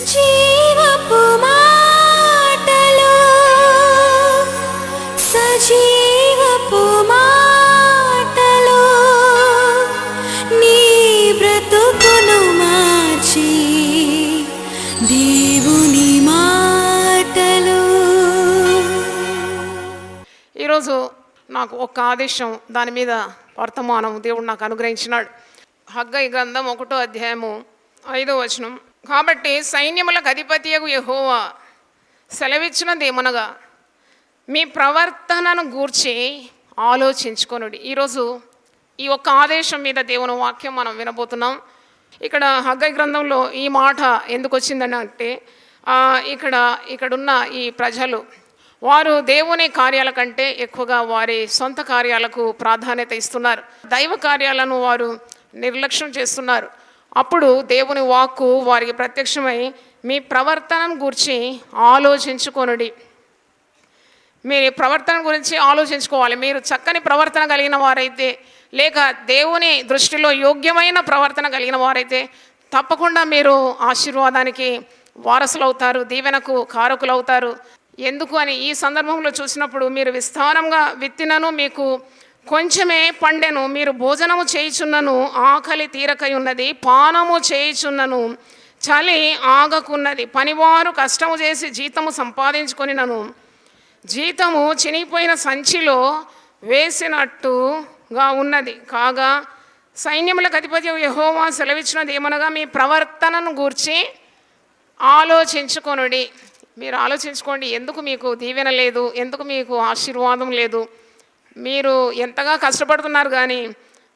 జీవపు మాటలు సజీవపు మాటలు నీ బ్రతుకును మార్చి దేవుని మాటలు. ఈరోజు నాకు ఒక ఆదేశం, దాని మీద వర్తమానం దేవుడు నాకు అనుగ్రహించినాడు. హగ్గయి గ్రంథం 1వ అధ్యాయము 5వ వచనం. కాబట్టి సైన్యములకు అధిపతియగు యెహోవా సెలవిచ్చినదేమనగా మీ ప్రవర్తనను గూర్చి ఆలోచించుకొనుడి. ఈరోజు ఈ ఒక్క ఆదేశం మీద దేవుని వాక్యం మనం వినబోతున్నాం. ఇక్కడ హగ్గయి గ్రంథంలో ఈ మాట ఎందుకు వచ్చిందని అంటే ఇక్కడున్న ఈ ప్రజలు వారు దేవుని కార్యాల కంటే ఎక్కువగా వారి సొంత కార్యాలకు ప్రాధాన్యత ఇస్తున్నారు. దైవ కార్యాలను వారు నిర్లక్ష్యం చేస్తున్నారు. అప్పుడు దేవుని వాక్కు వారికి ప్రత్యక్షమై మీ ప్రవర్తనను గురించి ఆలోచించుకొనుడి. మీరు ప్రవర్తన గురించి ఆలోచించుకోవాలి. మీరు చక్కని ప్రవర్తన కలిగిన వారైతే, లేక దేవుని దృష్టిలో యోగ్యమైన ప్రవర్తన కలిగిన వారైతే తప్పకుండా మీరు ఆశీర్వాదానికి వారసులవుతారు, దీవెనకు కారకులవుతారు. ఎందుకు అని ఈ సందర్భంలో చూసినప్పుడు, మీరు విస్తారంగా విత్తినను మీకు కొంచెమే పండెను, మీరు భోజనము చేయుచున్నను ఆకలి తీరకై ఉన్నది, పానము చేయుచున్నను చలి ఆగకున్నది, పనివారు కష్టము చేసి జీతము సంపాదించుకొనినను జీతము చినిగిపోయిన సంచిలో వేసినట్టుగా ఉన్నది. కాగా సైన్యములకు అధిపతి యెహోవా సెలవిచ్చినది ఏమనగా మీ ప్రవర్తనను గూర్చి ఆలోచించుకొనుడి. మీరు ఆలోచించుకోండి, ఎందుకు మీకు దీవెన లేదు, ఎందుకు మీకు ఆశీర్వాదం లేదు. మీరు ఎంతగా కష్టపడుతున్నారు కానీ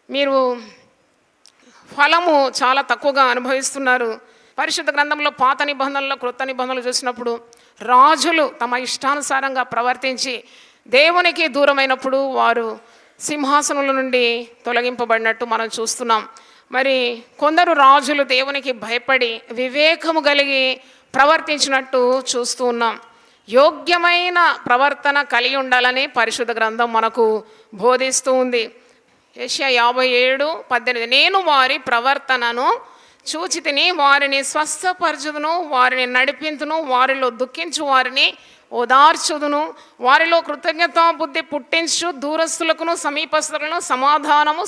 మీరు ఫలము చాలా తక్కువగా అనుభవిస్తున్నారు. పరిశుద్ధ గ్రంథంలో పాత నిబంధనలో క్రొత్త నిబంధనలు చూసినప్పుడు రాజులు తమ ఇష్టానుసారంగా ప్రవర్తించి దేవునికి దూరమైనప్పుడు వారు సింహాసనముల నుండి తొలగింపబడినట్టు మనం చూస్తున్నాం. మరి కొందరు రాజులు దేవునికి భయపడి వివేకము కలిగి ప్రవర్తించినట్టు చూస్తూ ఉన్నాం. యోగ్యమైన ప్రవర్తన కలిగి ఉండాలని పరిశుద్ధ గ్రంథం మనకు బోధిస్తూ ఉంది. యెషయా 57:18 నేను వారి ప్రవర్తనను చూచితిని, వారిని స్వస్థపరచుదును, వారిని నడిపించును, వారిలో దుఃఖించు వారిని ఓదార్చుదును, వారిలో కృతజ్ఞతా బుద్ధి పుట్టించు, దూరస్తులకును సమీపస్తులను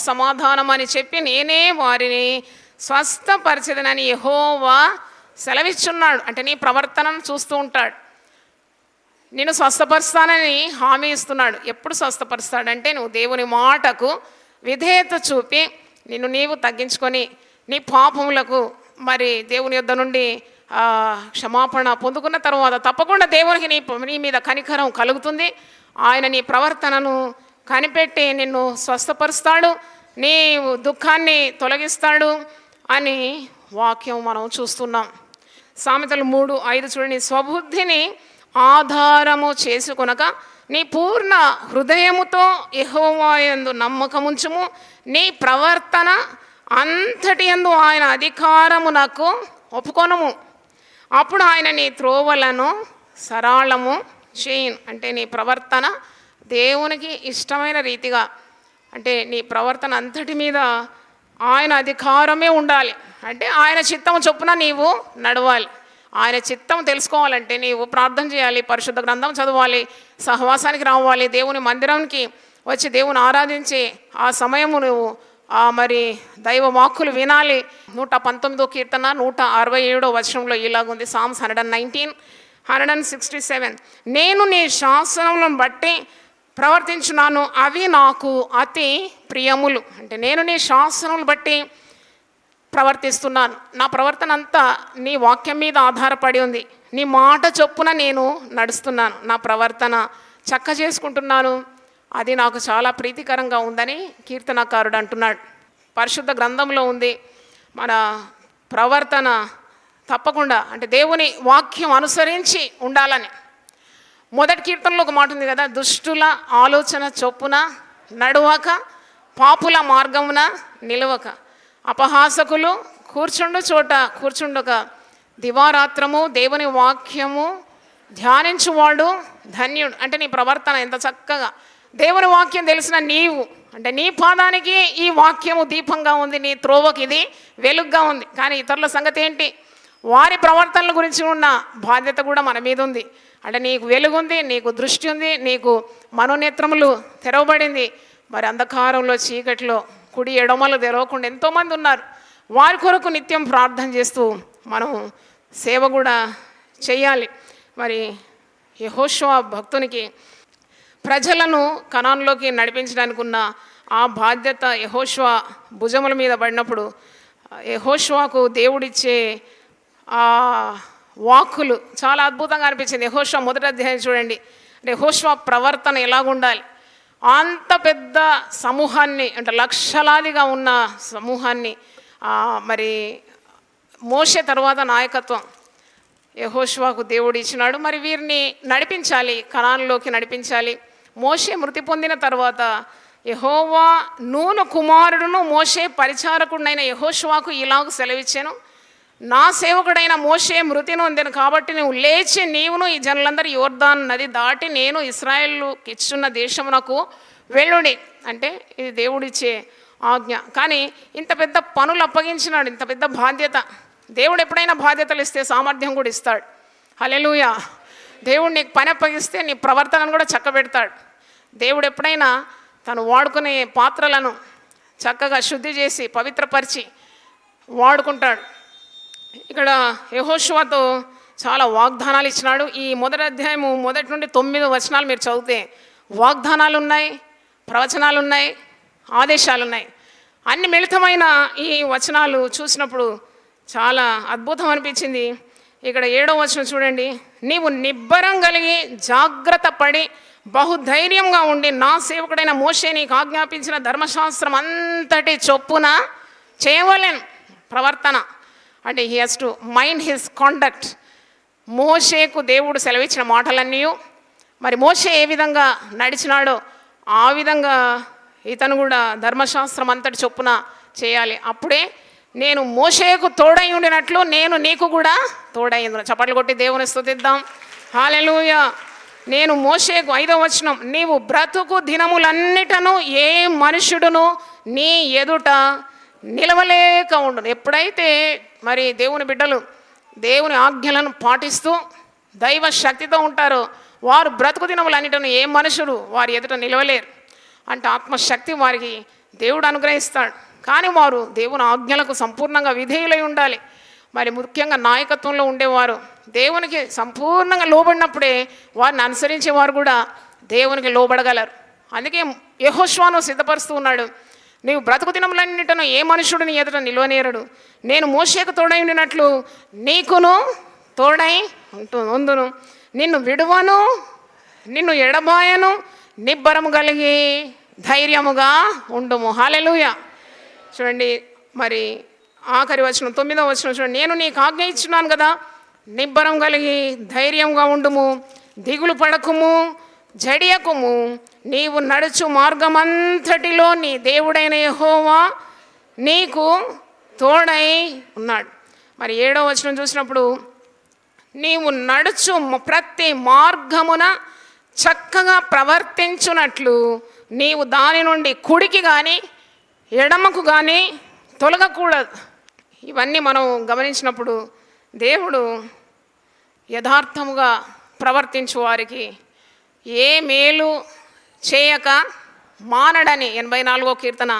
సమాధానం అని చెప్పి నేనే వారిని స్వస్థపరచదనని యెహోవా సెలవిచ్చున్నాడు. అంటే నీ ప్రవర్తనను చూస్తూ ఉంటాడు. నేను స్వస్థపరుస్తానని హామీ ఇస్తున్నాడు. ఎప్పుడు స్వస్థపరుస్తాడంటే నువ్వు దేవుని మాటకు విధేయత చూపి నీవు తగ్గించుకొని నీ పాపములకు మరి దేవుని యొద్ద నుండి క్షమాపణ పొందుకున్న తర్వాత తప్పకుండా దేవునికి నీ మీద కనికరం కలుగుతుంది. ఆయన నీ ప్రవర్తనను కనిపెట్టి నిన్ను స్వస్థపరుస్తాడు, నీ దుఃఖాన్ని తొలగిస్తాడు అని వాక్యం మనం చూస్తున్నాం. సామెతలు 3:5 చూడండి. స్వబుద్ధిని ఆధారము చేసుకొనక నీ పూర్ణ హృదయముతో యెహోవా యందు నమ్మకముంచుము, నీ ప్రవర్తన అంతటి యందు ఆయన అధికారమునకు ఒప్పుకొనుము, అప్పుడు ఆయన నీ త్రోవలను సరళము చేయును. అంటే నీ ప్రవర్తన దేవునికి ఇష్టమైన రీతిగా, అంటే నీ ప్రవర్తన అంతటి మీద ఆయన అధికారమే ఉండాలి. అంటే ఆయన చిత్తం చొప్పున నీవు నడవాలి. ఆయన చిత్తం తెలుసుకోవాలంటే నీవు ప్రార్థన చేయాలి, పరిశుద్ధ గ్రంథం చదవాలి, సహవాసానికి రావాలి, దేవుని మందిరానికి వచ్చి దేవుని ఆరాధించి ఆ సమయము నువ్వు మరి దైవ వాక్కులు వినాలి. 119వ కీర్తన 167వ వచనంలో ఇలాగుంది. సామ్స్ 119:167 నేను నీ శాసనములను బట్టి ప్రవర్తించున్నాను, అవి నాకు అతి ప్రియములు. అంటే నేను నీ శాసనములు బట్టి ప్రవర్తిస్తున్నాను. నా ప్రవర్తన అంతా నీ వాక్యం మీద ఆధారపడి ఉంది. నీ మాట చొప్పున నేను నడుస్తున్నాను, నా ప్రవర్తన చక్క చేసుకుంటున్నాను, అది నాకు చాలా ప్రీతికరంగా ఉందని కీర్తనకారుడు అంటున్నాడు. పరిశుద్ధ గ్రంథంలో ఉంది మన ప్రవర్తన తప్పకుండా అంటే దేవుని వాక్యం అనుసరించి ఉండాలని. మొదటి కీర్తనలో ఒక మాట ఉంది కదా, దుష్టుల ఆలోచన చొప్పున నడువక, పాపుల మార్గమున నిలవక, అపహాసకులు కూర్చుండు చోట కూర్చుండక, దివారాత్రము దేవుని వాక్యము ధ్యానించువాడు ధన్యుడు. అంటే నీ ప్రవర్తన ఎంత చక్కగా దేవుని వాక్యం తెలిసిన నీవు, అంటే నీ పాదానికి ఈ వాక్యము దీపంగా ఉంది, నీ త్రోవకి ఇది వెలుగ్గా ఉంది. కానీ ఇతరుల సంగతి ఏంటి? వారి ప్రవర్తనల గురించి ఉన్న బాధ్యత కూడా మన మీద ఉంది. అంటే నీకు వెలుగుంది, నీకు దృష్టి ఉంది, నీకు మనోనేత్రములు తెరవబడింది. మరి అంధకారంలో చీకటిలో కుడి ఎడమలు తెరవకుండా ఎంతోమంది ఉన్నారు. వారి కొరకు నిత్యం ప్రార్థన చేస్తూ మనం సేవ కూడా చేయాలి. మరి యెహోషువ భక్తునికి ప్రజలను కనాన్లోకి నడిపించడానికి ఉన్న ఆ బాధ్యత యెహోషువ భుజముల మీద పడినప్పుడు యెహోషువకు దేవుడిచ్చే ఆ వాక్కులు చాలా అద్భుతంగా అనిపించింది. యెహోషువ 1వ అధ్యాయం చూడండి. యెహోషువ ప్రవర్తన ఎలాగుండాలి. అంత పెద్ద సమూహాన్ని, అంటే లక్షలాదిగా ఉన్న సమూహాన్ని మరి మోషే తర్వాత నాయకత్వం యెహోషువకు దేవుడు ఇచ్చినాడు. మరి వీరిని నడిపించాలి, కనాన్లోకి నడిపించాలి. మోషే మృతి పొందిన తర్వాత యెహోవా నూను కుమారుడును మోషే పరిచారకుడైన యెహోషువకు ఇలాగ సెలవిచ్చాను, నా సేవకుడైన మోషే మృతి నొందెను కాబట్టి నువ్వు లేచి నీవును ఈ జనులందరూ యోర్దాను నది దాటి నేను ఇశ్రాయేలుకి ఇచ్చున్న దేశమునకు వెళ్ళుడి. అంటే ఇది దేవుడిచ్చే ఆజ్ఞ. కానీ ఇంత పెద్ద పనులు అప్పగించినాడు, ఇంత పెద్ద బాధ్యత. దేవుడు ఎప్పుడైనా బాధ్యతలు ఇస్తే సామర్థ్యం కూడా ఇస్తాడు. హల్లెలూయా. దేవుడు నీకు పని అప్పగిస్తే నీ ప్రవర్తనను కూడా చక్కబెడతాడు. దేవుడు ఎప్పుడైనా తను వాడుకునే పాత్రలను చక్కగా శుద్ధి చేసి పవిత్రపరిచి వాడుకుంటాడు. ఇక్కడ యెహోషువతో చాలా వాగ్దానాలు ఇచ్చినాడు. ఈ 1వ అధ్యాయము 1 నుండి 9 వచనాలు మీరు చదివితే వాగ్దానాలు ఉన్నాయి, ప్రవచనాలు ఉన్నాయి, ఆదేశాలు ఉన్నాయి. అన్ని మిళితమైన ఈ వచనాలు చూసినప్పుడు చాలా అద్భుతం అనిపించింది. ఇక్కడ 7వ వచనం చూడండి. నీవు నిబ్బరం కలిగి జాగ్రత్త పడి బహుధైర్యంగా ఉండి నా సేవకుడైన మోషే నీకు ఆజ్ఞాపించిన ధర్మశాస్త్రం అంతటి చొప్పున చేయవలెను. ప్రవర్తన అంటే he has to mind his conduct. మోషేకు దేవుడు సెలవిచ్చిన మాటలన్నీ మరి మోషే ఏ విధంగా నడిచినాడో ఆ విధంగా ఇతను కూడా ధర్మశాస్త్రం అంతటి చొప్పున చేయాలి. అప్పుడే నేను మోషేకు తోడై ఉండినట్లు నేను నీకు కూడా తోడై ఉండును. చప్పట్లు కొట్టి దేవుని స్తుతిద్దాం. హల్లెలూయా. నేను మోషేకు 5వ వచనం, నీవు బ్రతుకు దినములన్నిటను ఏ మనుషుడును నీ ఎదుట నిలవలేక ఉండును. ఎప్పుడైతే మరి దేవుని బిడ్డలు దేవుని ఆజ్ఞలను పాటిస్తూ దైవ శక్తితో ఉంటారో వారు బ్రతుకు దినములన్నిటను ఏ మనుషుడు వారి ఎదుట నిలవలేరు. అంటే ఆత్మశక్తి వారికి దేవుడు అనుగ్రహిస్తాడు. కానీ వారు దేవుని ఆజ్ఞలకు సంపూర్ణంగా విధేయులై ఉండాలి. మరి ముఖ్యంగా నాయకత్వంలో ఉండేవారు దేవునికి సంపూర్ణంగా లోబడినప్పుడే వారిని అనుసరించేవారు కూడా దేవునికి లోబడగలరు. అందుకే యెహోషువను సిద్ధపరుస్తూ ఉన్నాడు. నీవు బ్రతుకు దినములన్నిటను ఏ మనుషుడు నీ ఎదుట నిలవనేరడు. నేను మోషేకు తోడై ఉండినట్లు నీకును తోడై ఉందును. నిన్ను విడువను, నిన్ను ఎడబాయను, నిబ్బరము కలిగి ధైర్యముగా ఉండుము. హల్లెలూయా. చూడండి మరి ఆఖరి వచనం 9వ వచనం చూడండి. నేను నీకు ఆజ్ఞ ఇచ్చున్నాను కదా, నిబ్బరం కలిగి ధైర్యంగా ఉండుము, దిగులు పడకుము, జడియకుము. నీవు నడుచు మార్గమంతటిలో నీ దేవుడైన యెహోవా నీకు తోడై ఉన్నాడు. మరి 7వ వచనం చూసినప్పుడు నీవు నడుచు ప్రతి మార్గమున చక్కగా ప్రవర్తించున్నట్లు నీవు దాని నుండి కుడికి కానీ ఎడమకు కానీ తొలగకూడదు. ఇవన్నీ మనం గమనించినప్పుడు దేవుడు యథార్థముగా ప్రవర్తించు వారికి ఏ మేలు చేయక మానడని 84వ కీర్తన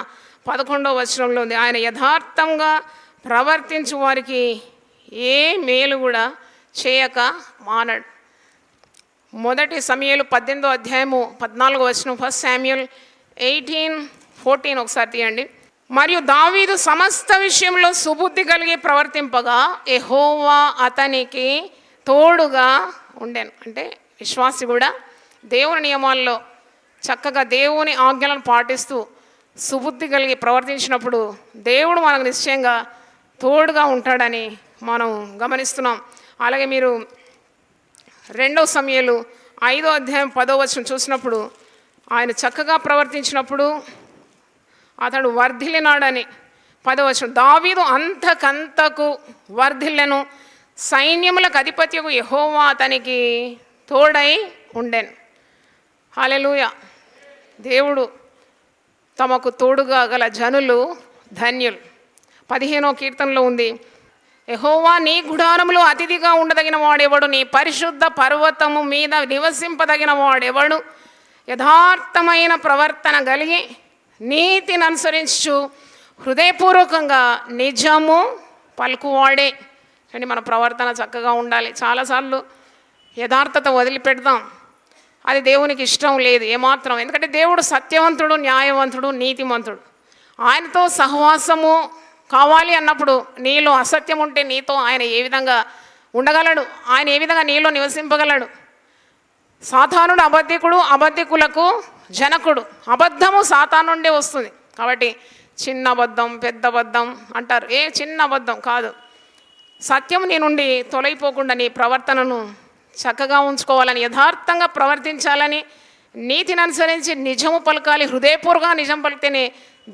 11వ వచనంలో ఉంది. ఆయన యథార్థంగా ప్రవర్తించు వారికి ఏ మేలు కూడా చేయక మానడు. 1 సమూయేలు 18వ అధ్యాయము 14వ వచనం, 1 శామ్యూయల్ 18:14 ఒకసారి తీయండి. మరియు దావీదు సమస్త విషయంలో సుబుద్ధి కలిగి ప్రవర్తింపగా యెహోవా అతనికి తోడుగా ఉండెను. అంటే విశ్వాసి కూడా దేవుని నియమాల్లో చక్కగా దేవుని ఆజ్ఞలను పాటిస్తూ సుబుద్ధి కలిగి ప్రవర్తించినప్పుడు దేవుడు మనకు నిశ్చయంగా తోడుగా ఉంటాడని మనం గమనిస్తున్నాం. అలాగే మీరు 2 సమూయేలు 5వ అధ్యాయం 10వ వచనం చూసినప్పుడు ఆయన చక్కగా ప్రవర్తించినప్పుడు అతడు వర్ధిల్లినాడని 10వ వచనం. దావీదు అంతకంతకు వర్ధిల్లెను, సైన్యములకు అధిపత్యకు యెహోవా అతనికి తోడై ఉండెను. హల్లెలూయా. దేవుడు తమకు తోడుగా గల జనులు ధన్యులు. 15వ కీర్తనలో ఉంది, యెహోవా నీ గుడారములో అతిథిగా ఉండదగిన వాడెవడు? నీ పరిశుద్ధ పర్వతము మీద నివసింపదగిన వాడెవడు? యథార్థమైన ప్రవర్తన కలిగి నీతిని అనుసరించు హృదయపూర్వకంగా నిజము పలుకువాడే. కానీ మన ప్రవర్తన చక్కగా ఉండాలి. చాలాసార్లు యథార్థత వదిలిపెడదాం, అది దేవునికి ఇష్టం లేదు ఏమాత్రం. ఎందుకంటే దేవుడు సత్యవంతుడు, న్యాయవంతుడు, నీతిమంతుడు. ఆయనతో సహవాసము కావాలి అన్నప్పుడు నీలో అసత్యం ఉంటే నీతో ఆయన ఏ విధంగా ఉండగలడు? ఆయన ఏ విధంగా నీలో నివసింపగలడు? సాతానుడు అబద్ధికుడు, అబద్ధికులకు జనకుడు. అబద్ధము సాతాను నుండే వస్తుంది. కాబట్టి చిన్న అబద్ధం పెద్ద అబద్ధం అంటారు. ఏ చిన్న అబద్ధం కాదు. సత్యం నీ నుండి తొలగిపోకుండా నీ ప్రవర్తనను చక్కగా ఉంచుకోవాలని, యథార్థంగా ప్రవర్తించాలని, నీతిని అనుసరించి నిజము పలకాలి. హృదయపూర్వకంగా నిజం పలికితేనే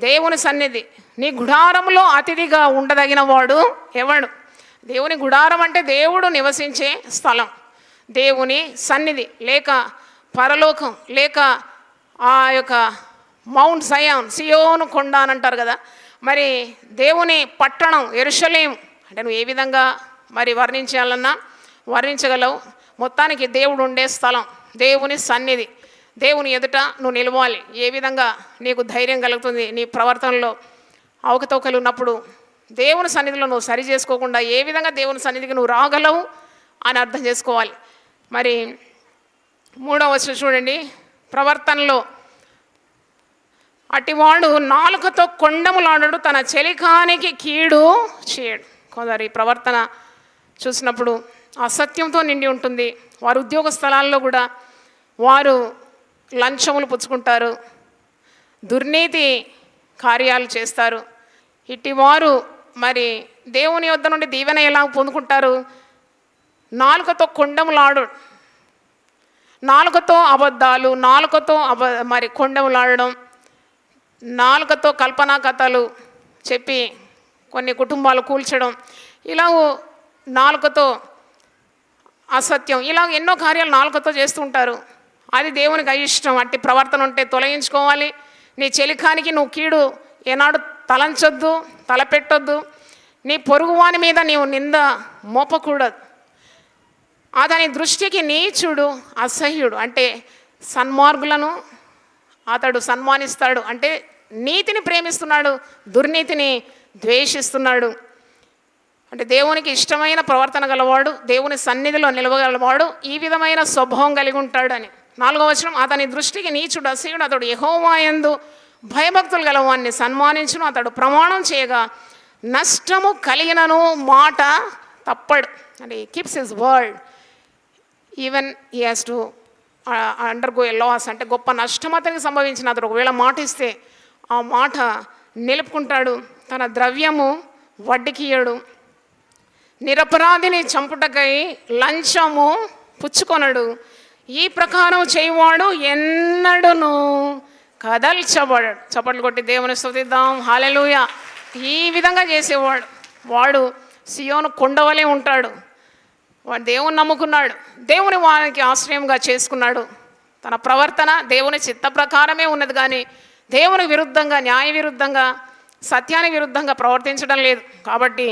దేవుని సన్నిధి. నీ గుడారంలో అతిథిగా ఉండదగిన వాడు ఎవడు? దేవుని గుడారం అంటే దేవుడు నివసించే స్థలం, దేవుని సన్నిధి, లేక పరలోకం, లేక ఆ యొక్క మౌంట్ సయాన్, సియోను కొండ అని అంటారు కదా. మరి దేవుని పట్టణం యెరూషలేము అంటే నువ్వు ఏ విధంగా మరి వర్ణించాలన్నా వర్ణించగలవు. మొత్తానికి దేవుడు ఉండే స్థలం, దేవుని సన్నిధి. దేవుని ఎదుట నువ్వు నిలవాలి. ఏ విధంగా నీకు ధైర్యం కలుగుతుంది? నీ ప్రవర్తనలో అవకతవకలు ఉన్నప్పుడు దేవుని సన్నిధిలో నువ్వు సరి చేసుకోకుండా ఏ విధంగా దేవుని సన్నిధికి నువ్వు రాగలవు అని అర్థం చేసుకోవాలి. మరి 3వ వచనం చూడండి. ప్రవర్తనలో అటివాడు నాలుకతో కొండములాడడు, తన చెలికానికి కీడు చేయడు. కొందరి ప్రవర్తన చూసినప్పుడు అసత్యంతో నిండి ఉంటుంది. వారు ఉద్యోగ స్థలాల్లో కూడా వారు లంచములు పుచ్చుకుంటారు, దుర్నీతి కార్యాలు చేస్తారు. ఇటివారు మరి దేవుని వద్ద నుండి దీవెన ఎలా పొందుకుంటారు? నాలుకతో కొండములాడు, నాలుకతో అబద్ధాలు, నాలుకతో మరి కొండములాడడం, నాలుకతో కల్పనా కథలు చెప్పి కొన్ని కుటుంబాలు కూల్చడం, ఇలా నాలుకతో అసత్యం, ఇలా ఎన్నో కార్యాలు నాలుకతో చేస్తుంటారు. అది దేవునికి అయిష్టం. అట్టి ప్రవర్తన ఉంటే తొలగించుకోవాలి. నీ చెలికానికి నువ్వు కీడు ఏనాడు తలంచొద్దు, తలపెట్టొద్దు. నీ పొరుగువాని మీద నీవు నింద మోపకూడదు. అతని దృష్టికి నీచుడు, అసహ్యుడు అంటే సన్మార్గులను అతడు సన్మానిస్తాడు. అంటే నీతిని ప్రేమిస్తున్నాడు, దుర్నీతిని ద్వేషిస్తున్నాడు. అంటే దేవునికి ఇష్టమైన ప్రవర్తన గలవాడు, దేవుని సన్నిధిలో నిలవగలవాడు ఈ విధమైన స్వభావం కలిగి ఉంటాడు అని. 4వ వచనం, అతని దృష్టికి నీచుడు, అసహ్యుడు, అతడు యెహోవా యందు భయభక్తులు గలవాన్ని సన్మానించును. అతడు ప్రమాణం చేయగా నష్టము కలిగినను మాట తప్పడు. అంటే keeps his word even he has to undergo a loss. అంటే గొప్ప నష్టం అతనికి సంభవించిన అతడు ఒకవేళ మాట ఇస్తే ఆ మాట నిలుపుకుంటాడు. తన ద్రవ్యము వడ్డీకియడు. నిరపరాధిని చంపుటకై లంచము పుచ్చుకొనడు. ఈ ప్రకారం చేయవాడు ఎన్నడూను కదల్చబడడు. చప్పట్లు కొట్టి దేవుని స్తుతిద్దాం. హల్లెలూయా. ఈ విధంగా చేసేవాడు వాడు సియోను కొండవలే ఉంటాడు. వాడు దేవుని నమ్ముకున్నాడు, దేవుని వారికి ఆశ్రయంగా చేసుకున్నాడు. తన ప్రవర్తన దేవుని చిత్త ప్రకారమే ఉన్నది, కానీ దేవుని విరుద్ధంగా, న్యాయ విరుద్ధంగా, సత్యానికి విరుద్ధంగా ప్రవర్తించడం లేదు. కాబట్టి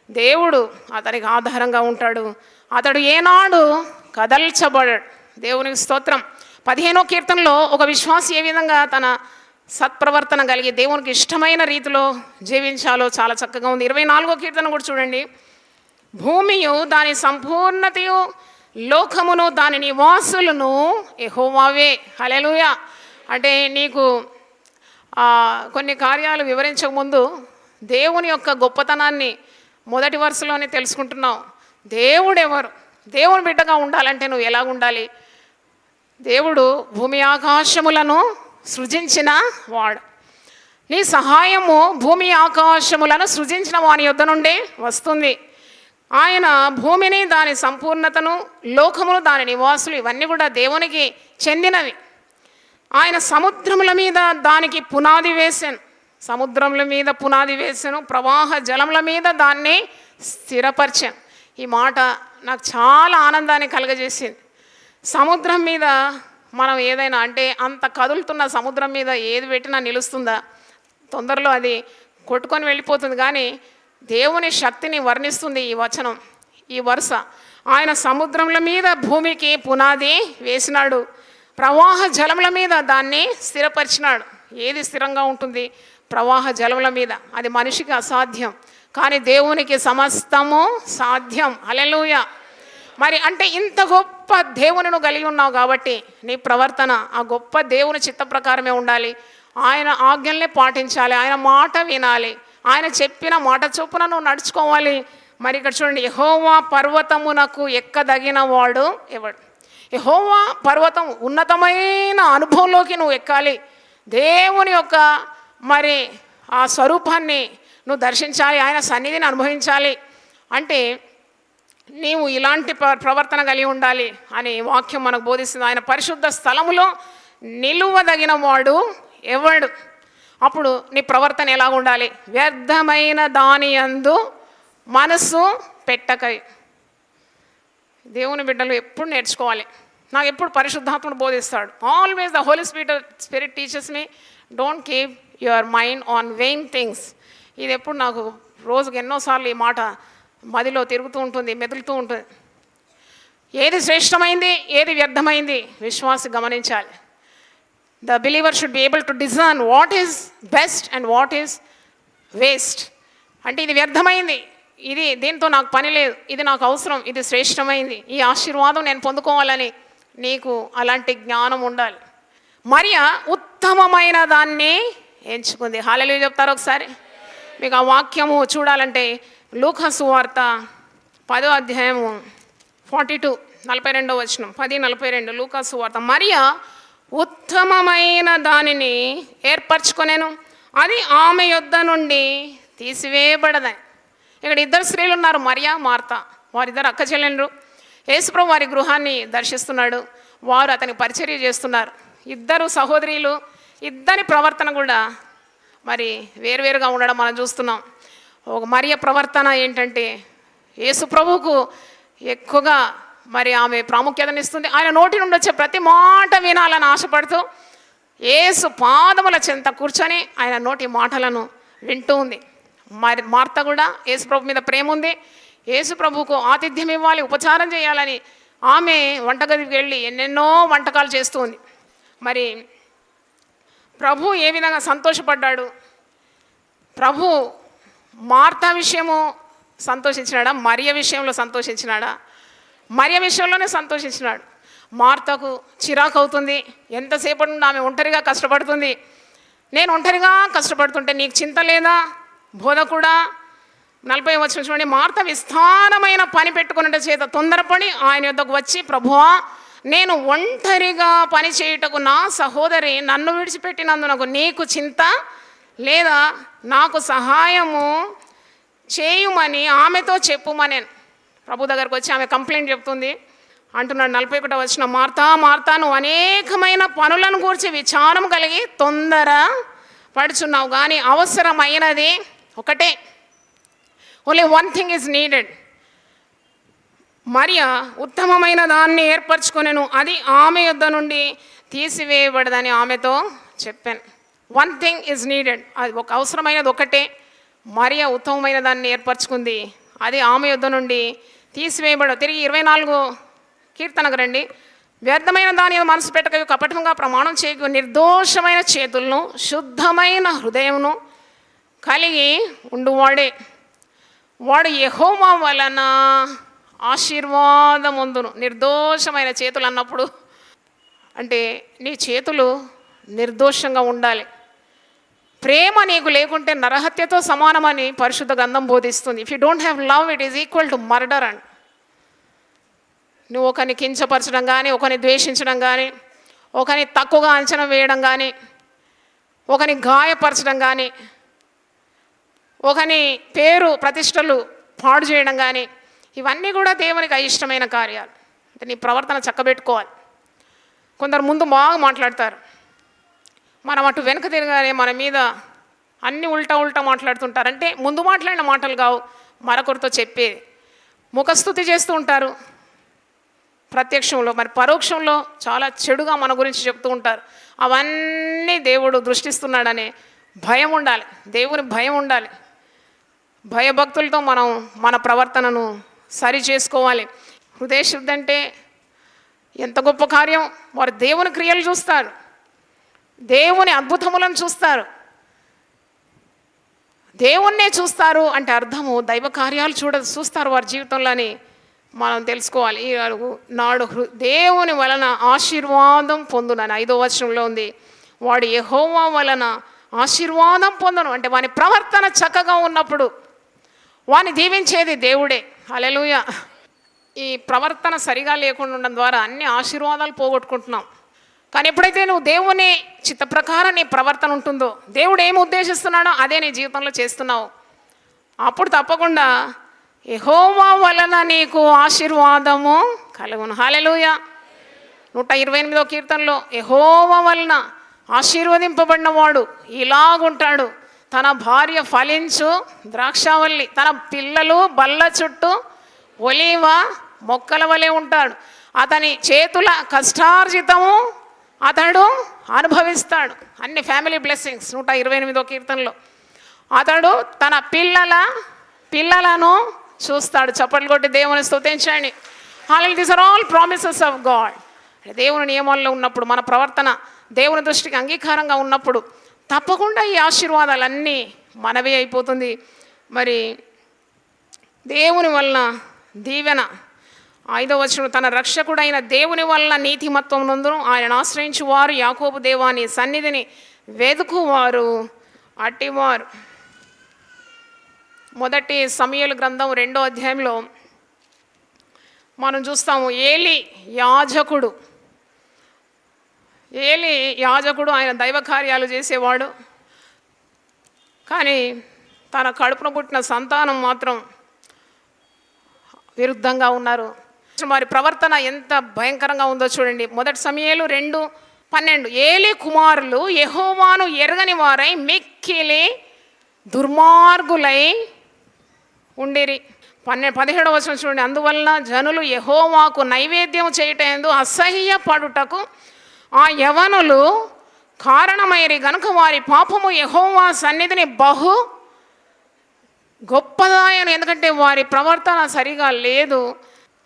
దేవుడు అతనికి ఆధారంగా ఉంటాడు. అతడు ఏనాడు కదల్చబడడు. దేవునికి స్తోత్రం. 15వ కీర్తనలో ఒక విశ్వాసి ఏ విధంగా తన సత్ప్రవర్తన కలిగి దేవునికి ఇష్టమైన రీతిలో జీవించాలో చాలా చక్కగా ఉంది. 24వ కీర్తన కూడా చూడండి. భూమియు దాని సంపూర్ణతయు, లోకమును దాని నివాసులను యెహోవావే. హల్లెలూయా. అంటే నీకు కొన్ని కార్యాలు వివరించకముందు దేవుని యొక్క గొప్పతనాన్ని మొదటి వరుసలోనే తెలుసుకుంటున్నావు. దేవుడు ఎవరు? దేవుని బిడ్డగా ఉండాలంటే నువ్వు ఎలా ఉండాలి? దేవుడు భూమి ఆకాశములను సృజించిన వాడు. నీ సహాయము భూమి ఆకాశములను సృజించిన వాని యొద్ద నుండి వస్తుంది. ఆయన భూమిని, దాని సంపూర్ణతను, లోకమును, దాని నివాసులు ఇవన్నీ కూడా దేవునికి చెందినవి. ఆయన సముద్రముల మీద దానికి పునాది వేసాను, సముద్రముల మీద పునాది వేసాను, ప్రవాహ జలముల మీద దాన్ని స్థిరపరిచాను. ఈ మాట నాకు చాలా ఆనందాన్ని కలుగజేసింది. సముద్రం మీద మనం ఏదైనా అంటే అంత కదులుతున్న సముద్రం మీద ఏది పెట్టినా నిలుస్తుందా? తొందరలో అది కొట్టుకొని వెళ్ళిపోతుంది. కానీ దేవుని శక్తిని వర్ణిస్తుంది ఈ వచనం, ఈ వరుస. ఆయన సముద్రముల మీద భూమికి పునాది వేసినాడు, ప్రవాహ జలముల మీద దాన్ని స్థిరపరిచినాడు. ఏది స్థిరంగా ఉంటుంది? ప్రవాహ జలముల మీద. అది మనిషికి అసాధ్యం, కానీ దేవునికి సమస్తము సాధ్యం. హల్లెలూయా. మరి అంటే ఇంత గొప్ప దేవుని నువ్వు కలిగి ఉన్నావు కాబట్టి నీ ప్రవర్తన ఆ గొప్ప దేవుని చిత్త ప్రకారమే ఉండాలి. ఆయన ఆజ్ఞల్ని పాటించాలి, ఆయన మాట వినాలి, ఆయన చెప్పిన మాట చొప్పున నువ్వు నడుచుకోవాలి. మరి ఇక్కడ చూడండి, యెహోవా పర్వతమునకు ఎక్కదగిన వాడు ఎవడు? యెహోవా పర్వతం ఉన్నతమైన అనుభవంలోకి నువ్వు ఎక్కాలి. దేవుని యొక్క మరి ఆ స్వరూపాన్ని నువ్వు దర్శించాలి, ఆయన సన్నిధిని అనుభవించాలి. అంటే నీవు ఇలాంటి ప్రవర్తన కలిగి ఉండాలి అని వాక్యం మనకు బోధిస్తుంది. ఆయన పరిశుద్ధ స్థలములో నిలువదగిన వాడు ఎవడు? అప్పుడు నీ ప్రవర్తన ఎలా ఉండాలి? వ్యర్థమైన దాని యందు మనసు పెట్టకై. దేవుని బిడ్డలు ఎప్పుడు నేర్చుకోవాలి. నాకు ఎప్పుడు పరిశుద్ధాత్ముడు బోధిస్తాడు. Always the holy spirit teachers me, don't keep your mind on vain things. ఇది ఎప్పుడు నాకు రోజుకి ఎన్నోసార్లు ఈ మాట మదిలో తిరుగుతూ ఉంటుంది, మెదులుతూ ఉంటుంది. ఏది శ్రేష్టమైంది, ఏది వ్యర్థమైంది విశ్వాసి గమనించాలి. The believer should be able to discern what is best and what is waste. అంటే ఇది వ్యర్థమైంది, ఇది దీంతో నాకు పని లేదు, ఇది నాకు అవసరం, ఇది శ్రేష్టమైంది, ఈ ఆశీర్వాదం నేను పొందుకోవాలని నీకు అలాంటి జ్ఞానం ఉండాలి. మరియ ఉత్తమమైన దాన్ని ఎంచుకుంది. హల్లెలూయా చెప్తారు ఒకసారి. మీకు ఆ వాక్యము చూడాలంటే లూకా సువార్త 10వ అధ్యాయము 42 42వ వచనం, 10:42 లూకా సువార్త. మరియ ఉత్తమమైన దానిని ఏర్పరచుకొనెను, అది ఆమె యొద్ద నుండి తీసివేయబడదని. ఇక్కడ ఇద్దరు స్త్రీలు ఉన్నారు, మరియా మార్తా. వారిద్దరు అక్క చెల్లెండ్రు. యేసుప్రభు వారి గృహాన్ని దర్శిస్తున్నాడు, వారు అతనికి పరిచర్య చేస్తున్నారు. ఇద్దరు సహోదరీలు, ఇద్దరి ప్రవర్తన కూడా మరి వేరువేరుగా ఉండడం మనం చూస్తున్నాం. ఒక మరియ ప్రవర్తన ఏంటంటే యేసుప్రభువుకు ఎక్కువగా మరి ఆమె ప్రాముఖ్యతనిస్తుంది. ఆయన నోటి నుండి వచ్చే ప్రతి మాట వినాలని ఆశపడుతూ యేసు పాదముల చెంత కూర్చొని ఆయన నోటి మాటలను వింటూ ఉంది. మరి మార్త కూడా యేసుప్రభు మీద ప్రేమ ఉంది, యేసుప్రభువుకు ఆతిథ్యం ఇవ్వాలి, ఉపచారం చేయాలని ఆమె వంటగదికి వెళ్ళి ఎన్నెన్నో వంటకాలు చేస్తూ ఉంది. మరి ప్రభు ఏ విధంగా సంతోషపడ్డాడు? ప్రభు మార్త విషయము సంతోషించినాడా, మరియ విషయంలో సంతోషించినాడా? మరియ విషయంలోనే సంతోషించినాడు. మార్తకు చిరాకు అవుతుంది, ఎంతసేపటి నుండి ఆమె ఒంటరిగా కష్టపడుతుంది. నేను ఒంటరిగా కష్టపడుతుంటే నీకు చింత లేదా బోధకుడా? 40వ వచనం చూడండి. మార్త విస్తారమైన పని పెట్టుకున్న చేత తొందరపడి ఆయన యొద్దకు వచ్చి, ప్రభువా, నేను ఒంటరిగా పని చేయుటకు నా సహోదరి నన్ను విడిచిపెట్టినందునకు నీకు చింత లేదా? నాకు సహాయము చేయుమని ఆమెతో చెప్పుమనేను. ప్రభు దగ్గరకు వచ్చి ఆమె కంప్లైంట్ చెప్తుంది. అంటున్నాడు 41వ వచనం, మార్తా మార్తా, నువ్వు అనేకమైన పనులను గూర్చి విచారం కలిగి తొందర పడుచున్నావు, కానీ అవసరమైనది ఒకటే. Only one thing is needed. మరియ ఉత్తమమైన దాన్ని ఏర్పరచుకొనెను, అది ఆమె యొద్ద నుండి తీసివేయబడదని ఆమెతో చెప్పాను. One thing is needed. అది ఒక అవసరమైనది ఒకటే. మరియ ఉత్తమమైన దాన్ని ఏర్పరచుకుంది, అది ఆమె యొద్ద నుండి తీసివేయబడదు. తిరిగి 24 కీర్తనకు రండి. వ్యర్థమైన దాని మనసు పెట్టక కపటంగా ప్రమాణం చేయకు, నిర్దోషమైన చేతులను శుద్ధమైన హృదయమును కలిగి ఉండువాడే, వాడు యెహోవా వలన ఆశీర్వాదముందును. నిర్దోషమైన చేతులు అన్నప్పుడు అంటే నీ చేతులు నిర్దోషంగా ఉండాలి. ప్రేమ నీకు లేకుంటే నరహత్యతో సమానమని పరిశుద్ధ గ్రంథం బోధిస్తుంది. If you don't have love, it is equal to murder. And నువ్వు ఒకరిని కించపరచడం కానీ, ఒకరిని ద్వేషించడం కానీ, ఒకరిని తక్కువగా అంచనా వేయడం కానీ, ఒకరిని గాయపరచడం కానీ, ఒకని పేరు ప్రతిష్టలు పాడు చేయడం కానీ, ఇవన్నీ కూడా దేవునికి అయిష్టమైన కార్యాలు. అంటే నీ ప్రవర్తన చక్కబెట్టుకోవాలి. కొందరు ముందు బాగా మాట్లాడతారు, మనం అటు వెనక తిరగానే మన మీద అన్నీ ఉల్టా మాట్లాడుతుంటారు. అంటే ముందు మాట్లాడిన మాటలు కావు, మరొకరితో చెప్పేది. ముఖస్తుతి చేస్తూ ఉంటారు ప్రత్యక్షంలో, మరి పరోక్షంలో చాలా చెడుగా మన గురించి చెప్తూ ఉంటారు. అవన్నీ దేవుడు దృష్టిస్తున్నాడనే భయం ఉండాలి, దేవుని భయం ఉండాలి. భయభక్తులతో మనం మన ప్రవర్తనను సరి చేసుకోవాలి. హృదయ శుద్ధి అంటే ఎంత గొప్ప కార్యం. వారు దేవుని క్రియలు చూస్తారు, దేవుని అద్భుతములను చూస్తారు, దేవుణ్ణే చూస్తారు అంటే అర్థము దైవ కార్యాలు చూస్తారు వారి జీవితంలోని మనం తెలుసుకోవాలి. ఈ నాడు దేవుని వలన ఆశీర్వాదం పొందునని 5వ వచనంలో ఉంది. వాడు యెహోవా వలన ఆశీర్వాదం పొందును అంటే వాని ప్రవర్తన చక్కగా ఉన్నప్పుడు వాని దీవించేది దేవుడే. హల్లెలూయా. ఈ ప్రవర్తన సరిగా లేకుండా ఉండడం ద్వారా అన్ని ఆశీర్వాదాలు పోగొట్టుకుంటున్నాం. కానీ ఎప్పుడైతే నువ్వు దేవుని చిత్త ప్రకారం నీ ప్రవర్తన ఉంటుందో, దేవుడు ఏమి ఉద్దేశిస్తున్నాడో అదే నీ జీవితంలో చేస్తున్నావు, అప్పుడు తప్పకుండా యెహోవా వలన నీకు ఆశీర్వాదము కలుగును. హల్లెలూయా. 128వ కీర్తనలో యెహోవా వలన ఆశీర్వదింపబడిన వాడు ఇలాగుంటాడు, తన భార్య ఫలించు ద్రాక్షావల్లి, తన పిల్లలు బల్ల చుట్టూ ఒలీవ మొక్కల వలె ఉంటాడు, అతని చేతుల కష్టార్జితము అతడు అనుభవిస్తాడు. అన్ని ఫ్యామిలీ బ్లెస్సింగ్స్ 128వ కీర్తనలో. అతడు తన పిల్లలను చూస్తాడు. చప్పట్లు కొట్టి దేవుని స్తుతించండి. Hallelujah. These are all promises of God. దేవుని నియమాల్లో ఉన్నప్పుడు మన ప్రవర్తన దేవుని దృష్టికి అంగీకారంగా ఉన్నప్పుడు తప్పకుండా ఈ ఆశీర్వాదాలన్నీ మనవే అయిపోతుంది. మరి దేవుని వలన దీవెన 5వ వచనం, తన రక్షకుడైన దేవుని వలన నీతిమత్వం నందును ఆయన ఆశ్రయించు వారు యాకోబు దేవాని సన్నిధిని వెదుకువారు అట్టివారు. 1 సమూయేలు గ్రంథం 2వ అధ్యాయంలో మనం చూస్తాము. ఏలి యాజకుడు ఆయన దైవ కార్యాలు చేసేవాడు. కానీ తన కడుపున పుట్టిన సంతానం మాత్రం విరుద్ధంగా ఉన్నారు. వారి ప్రవర్తన ఎంత భయంకరంగా ఉందో చూడండి. 1 సమూయేలు 2:12. ఏలి కుమారులు యెహోవాను ఎరగని వారై మిక్కిలి దుర్మార్గులై ఉండిరి. 17వ వచనం చూడండి. అందువలన జనులు యెహోవాకు నైవేద్యం చేయటందు అసహ్యపడుటకు ఆ యవనులు కారణమైరి గనుక వారి పాపము యెహోవా సన్నిధిని బహు గొప్పదాయను. ఎందుకంటే వారి ప్రవర్తన సరిగా లేదు.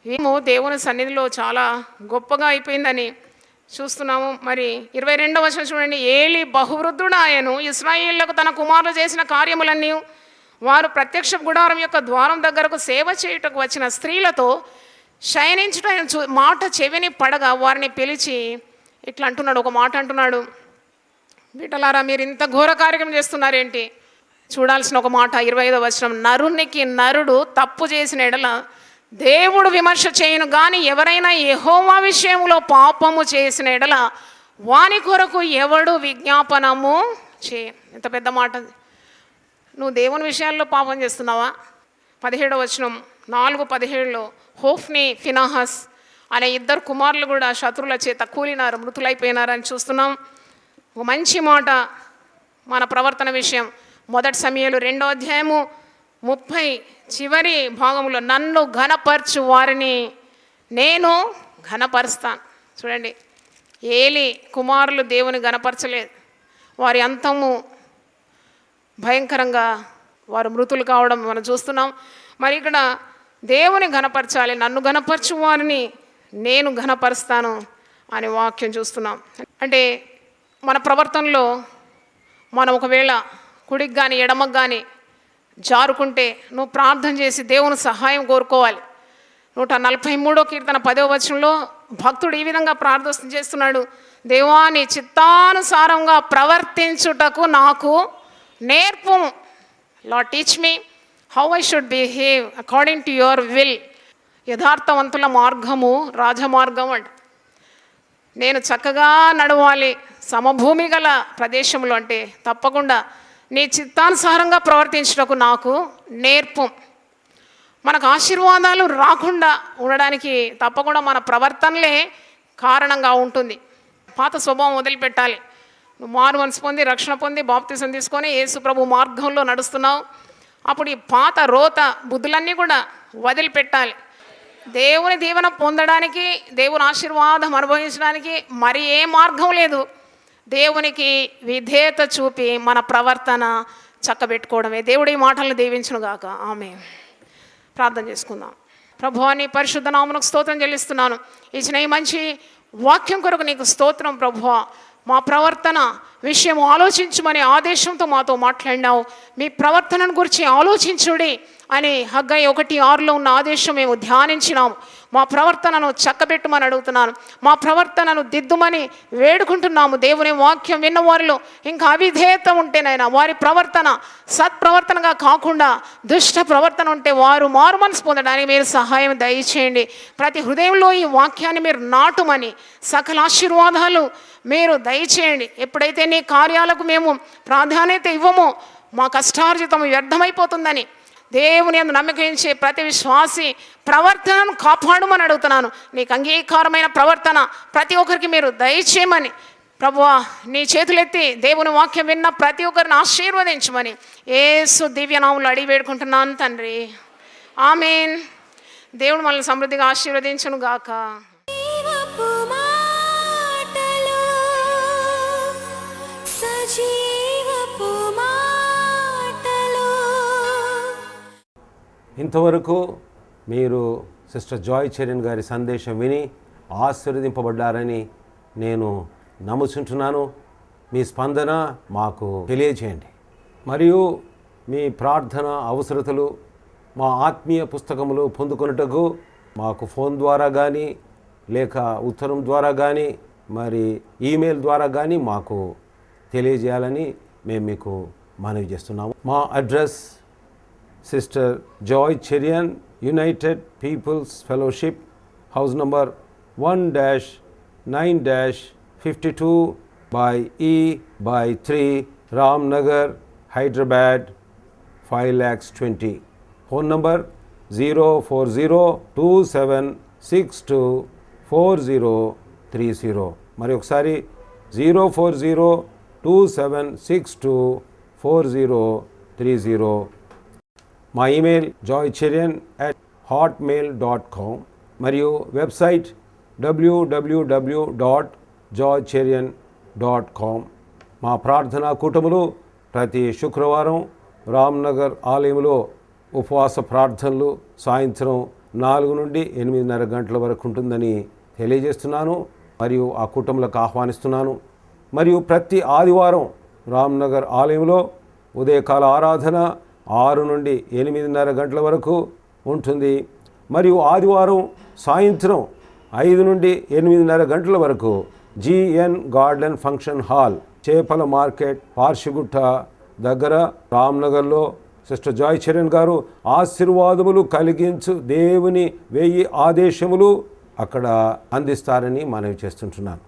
ఏమో దేవుని సన్నిధిలో చాలా గొప్పగా అయిపోయిందని చూస్తున్నాము. మరి 22వ వచనం చూడండి. ఏలి బహువృద్ధుడాయను, ఇశ్రాయేలులకు తన కుమారులు చేసిన కార్యములన్నీ వారు ప్రత్యక్ష గుడారం యొక్క ద్వారం దగ్గరకు సేవ చేయుటకు వచ్చిన స్త్రీలతో శయనించుట మాట చెవిని పడగా వారిని పిలిచి ఇట్లా అంటున్నాడు, ఒక మాట అంటున్నాడు, బిడ్డలారా మీరు ఇంత ఘోర కార్యక్రమం చేస్తున్నారేంటి? చూడాల్సిన ఒక మాట 25వ వచనం. నరునికి నరుడు తప్పు చేసిన ఎడల దేవుడు విమర్శ చేయను, కానీ ఎవరైనా యెహోవా విషయంలో పాపము చేసిన ఎడల వాని కొరకు ఎవడు విజ్ఞాపనము చేయను. ఎంత పెద్ద మాట. నువ్వు దేవుని విషయాల్లో పాపం చేస్తున్నావా? 17వ వచనం 4:17లో హోఫ్ని ఫినాహస్ అనే 2 కుమారులు కూడా శత్రువుల చేత కూలినారు, మృతులైపోయినారని చూస్తున్నాం. ఒక మంచి మాట మన ప్రవర్తన విషయం. 1 సమూయేలు 2వ అధ్యాయము 30 చివరి భాగంలో నన్ను ఘనపరచు వారిని నేను ఘనపరుస్తాను. చూడండి, ఏలి కుమారులు దేవుని ఘనపరచలేదు. వారి అంతము భయంకరంగా వారు మృతులు కావడం మనం చూస్తున్నాం. మరి ఇక్కడ దేవుని ఘనపరచాలి, నన్ను ఘనపరచు వారిని నేను ఘనపరుస్తాను అనే వాక్యం చూస్తున్నాం. అంటే మన ప్రవర్తనలో మనం ఒకవేళ కుడికి కానీ ఎడమకు కానీ జారుకుంటే నువ్వు ప్రార్థన చేసి దేవుని సహాయం కోరుకోవాలి. 143వ కీర్తన 10వ వచనంలో భక్తుడు ఈ విధంగా ప్రార్థన చేస్తున్నాడు, దేవా నీ చిత్తానుసారంగా ప్రవర్తించుటకు నాకు నేర్పు. Lord teach me how I should behave according to your will. యథార్థవంతుల మార్గము రాజమార్గం అంట. నేను చక్కగా నడవాలి సమభూమి గల ప్రదేశంలో, అంటే తప్పకుండా నీ చిత్తానుసారంగా ప్రవర్తించటకు నాకు నేర్పు. మనకు ఆశీర్వాదాలు రాకుండా ఉండడానికి తప్పకుండా మన ప్రవర్తనలే కారణంగా ఉంటుంది. పాత స్వభావం వదిలిపెట్టాలి. నువ్వు మారు మనసు పొంది రక్షణ పొంది బాప్తిసం తీసుకొని యేసు ప్రభు మార్గంలో నడుస్తున్నావు. అప్పుడు ఈ పాత రోత బుద్ధులన్నీ కూడా వదిలిపెట్టాలి. దేవుని దీవెన పొందడానికి, దేవుని ఆశీర్వాదం అనుభవించడానికి మరి ఏ మార్గం లేదు. దేవునికి విధేయత చూపి మన ప్రవర్తన చక్కబెట్టుకోవడమే. దేవుడి ఈ మాటలను దీవించును గాక. ఆమేన్. ప్రార్థన చేసుకుందాం. ప్రభువా, నీ పరిశుద్ధ నామమునకు స్తోత్రం చెల్లిస్తున్నాను. ఇచ్చిన ఈ మంచి వాక్యం కొరకు నీకు స్తోత్రం ప్రభువా. మా ప్రవర్తన విషయం ఆలోచించమని ఆదేశంతో మాతో మాట్లాడినావు. మీ ప్రవర్తనను గురించి ఆలోచించుడి అని హగ్గై 1:6 ఉన్న ఆదేశం మేము ధ్యానించినాము. మా ప్రవర్తనను చక్కబెట్టమని అడుగుతున్నాను. మా ప్రవర్తనను దిద్దుమని వేడుకుంటున్నాము. దేవుని వాక్యం విన్న వారిలో ఇంకా అవిధేయత ఉంటేనైనా వారి ప్రవర్తన సత్ప్రవర్తనగా కాకుండా దుష్ట ప్రవర్తన ఉంటే వారు మారు మనసు పొందడానికి మీరు సహాయం దయచేయండి. ప్రతి హృదయంలో ఈ వాక్యాన్ని మీరు నాటుమని సకల ఆశీర్వాదాలు మీరు దయచేయండి. ఎప్పుడైతే నీ కార్యాలకు మేము ప్రాధాన్యత ఇవ్వమో మా కష్టార్జితం వ్యర్థమైపోతుందని దేవుని యందు నమ్మకం ఉంచే ప్రతి విశ్వాసి ప్రవర్తనను కాపాడమని అడుగుతున్నాను. నీకు అంగీకారమైన ప్రవర్తన ప్రతి ఒక్కరికి మీరు దయచేయమని ప్రభువా, నీ చేతులెత్తి దేవుని వాక్యం విన్న ప్రతి ఒక్కరిని ఆశీర్వదించమని యేసు దివ్యనామములో అడిగి వేడుకుంటున్నాను తండ్రి. ఆమేన్. దేవుడు మనల్ని సమృద్ధిగా ఆశీర్వదించును గాక. జీవపు మాటలు, సజీవపు మాటలు. ఇంతవరకు మీరు సిస్టర్ జాయ్ చరణ్ గారి సందేశం విని ఆశీర్వదింపబడ్డారని నేను నమ్ముచుంటున్నాను. మీ స్పందన మాకు తెలియజేయండి. మరియు మీ ప్రార్థన అవసరతలు మా ఆత్మీయ పుస్తకములు పొందుకొనుటకు మాకు ఫోన్ ద్వారా కానీ లేక ఉత్తరం ద్వారా కానీ మరి ఈమెయిల్ ద్వారా కానీ మాకు తెలియజేయాలని మేము మీకు మనవి చేస్తున్నాము. మా address Sister Joy Cherian, United Peoples Fellowship, house number 1-9-52 by E/3, Ramnagar, Hyderabad 5,20,000. Phone number 04027624030. మరి ఒకసారి 04027624030. మా ఈమెయిల్ joycherian@hotmail.com మరియు వెబ్సైట్ www.joycherian.com. మా ప్రార్థనా కూటములు ప్రతి శుక్రవారం రామ్నగర్ ఆలయంలో ఉపవాస ప్రార్థనలు సాయంత్రం 4 నుండి 8:30 గంటల వరకు ఉంటుందని తెలియజేస్తున్నాను మరియు ఆ కూటములకు ఆహ్వానిస్తున్నాను. మరియు ప్రతి ఆదివారం రామ్నగర్ ఆలయంలో ఉదయకాల ఆరాధన 6 నుండి 8:30 గంటల వరకు ఉంటుంది. మరియు ఆదివారం సాయంత్రం 5 నుండి 8:30 గంటల వరకు GN గార్డెన్ ఫంక్షన్ హాల్, చేపల మార్కెట్, పార్షిగుట్ట దగ్గర రామ్నగర్లో సిస్టర్ జాయ్ చరణ్ గారు ఆశీర్వాదములు కలిగించు దేవుని 1000 ఆదేశములు అక్కడ అందిస్తారని మనవి చేస్తుంటున్నాను.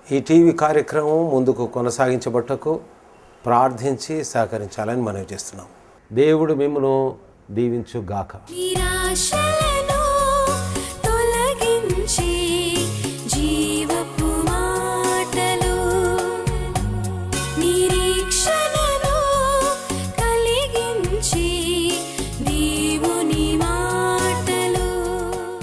ఈ టీవీ కార్యక్రమం ముందుకు కొనసాగించబట్టకు ప్రార్థించి సహకరించాలని మనవి చేస్తున్నాం. దేవుడు మిమ్మల్ని దీవించుగాక. నిరాశలే